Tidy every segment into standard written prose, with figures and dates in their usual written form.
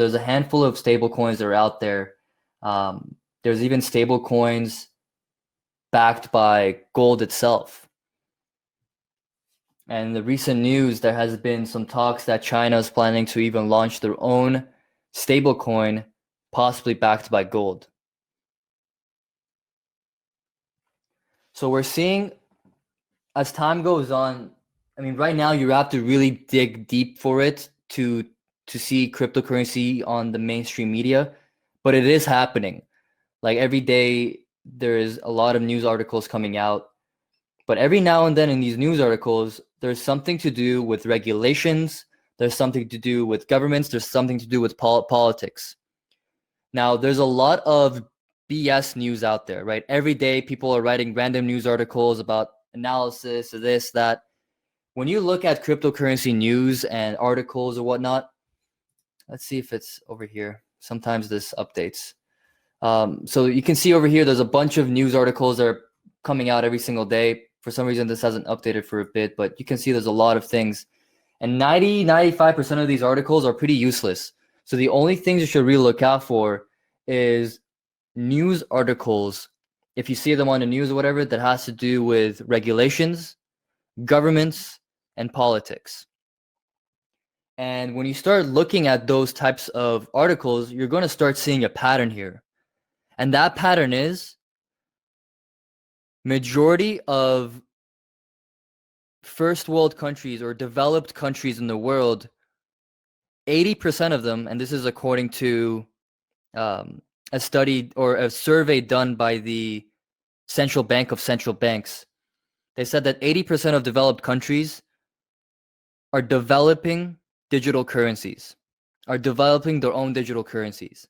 there's a handful of stable coins that are out there. There's even stable coins backed by gold itself. And in the recent news, there has been some talks that China is planning to even launch their own stable coin, possibly backed by gold. So we're seeing, as time goes on, I mean, right now you have to really dig deep for it to see cryptocurrency on the mainstream media, but it is happening. Like every day, there is a lot of news articles coming out, but every now and then in these news articles, there's something to do with regulations, there's something to do with governments, there's something to do with politics. Now, there's a lot of BS news out there, right? Every day, people are writing random news articles about analysis of this, that. When you look at cryptocurrency news and articles or whatnot, let's see if it's over here. Sometimes this updates. So you can see over here, there's a bunch of news articles that are coming out every single day. For some reason, this hasn't updated for a bit, but you can see there's a lot of things. And 95% of these articles are pretty useless. So the only things you should really look out for is news articles. If you see them on the news or whatever, that has to do with regulations, governments, and politics. And when you start looking at those types of articles, you're going to start seeing a pattern here. And that pattern is majority of first world countries or developed countries in the world, 80% of them, and this is according to a study or a survey done by the Central Bank of Central Banks, they said that 80% of developed countries are developing digital currencies, are developing their own digital currencies.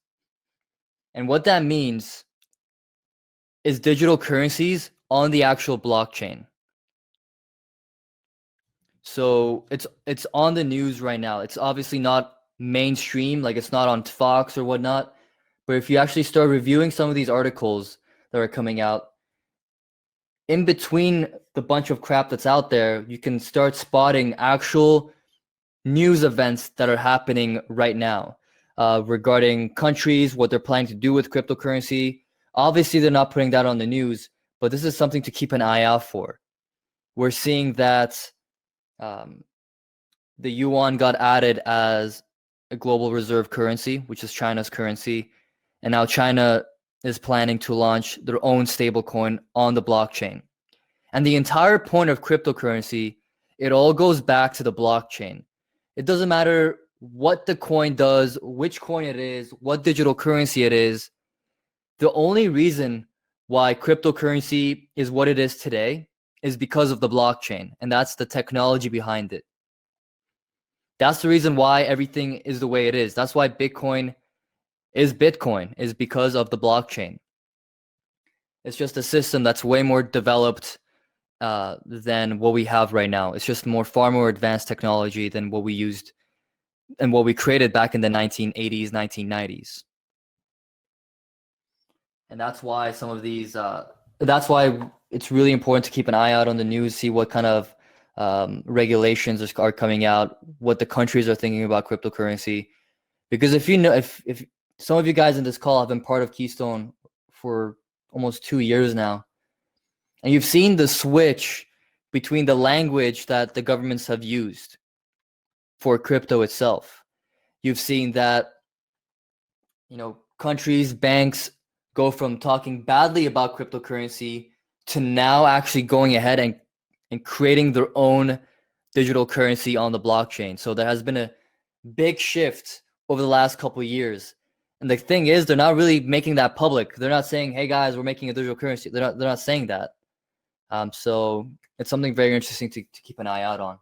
And what that means is digital currencies on the actual blockchain. So it's on the news right now. It's obviously not mainstream, like it's not on Fox or whatnot. But if you actually start reviewing some of these articles that are coming out, in between the bunch of crap that's out there, you can start spotting actual news events that are happening right now regarding countries, what they're planning to do with cryptocurrency. Obviously, they're not putting that on the news, but this is something to keep an eye out for. We're seeing that the yuan got added as a global reserve currency, which is China's currency. And now China is planning to launch their own stablecoin on the blockchain. And the entire point of cryptocurrency, it all goes back to the blockchain. It doesn't matter what the coin does, which coin it is, what digital currency it is. The only reason why cryptocurrency is what it is today is because of the blockchain, and that's the technology behind it. That's the reason why everything is the way it is. That's why Bitcoin is because of the blockchain. It's just a system that's way more developed than what we have right now. It's just far more advanced technology than what we used and what we created back in the 1980s, 1990s. And that's why some of these, that's why it's really important to keep an eye out on the news, see what kind of regulations are coming out, what the countries are thinking about cryptocurrency. Because if you know, if some of you guys in this call have been part of Keystone for almost 2 years now, and you've seen the switch between the language that the governments have used for crypto itself. You've seen that, countries, banks go from talking badly about cryptocurrency to now actually going ahead and creating their own digital currency on the blockchain. So there has been a big shift over the last couple of years. And the thing is, they're not really making that public. They're not saying, hey guys, we're making a digital currency. They're not saying that. So it's something very interesting to keep an eye out on.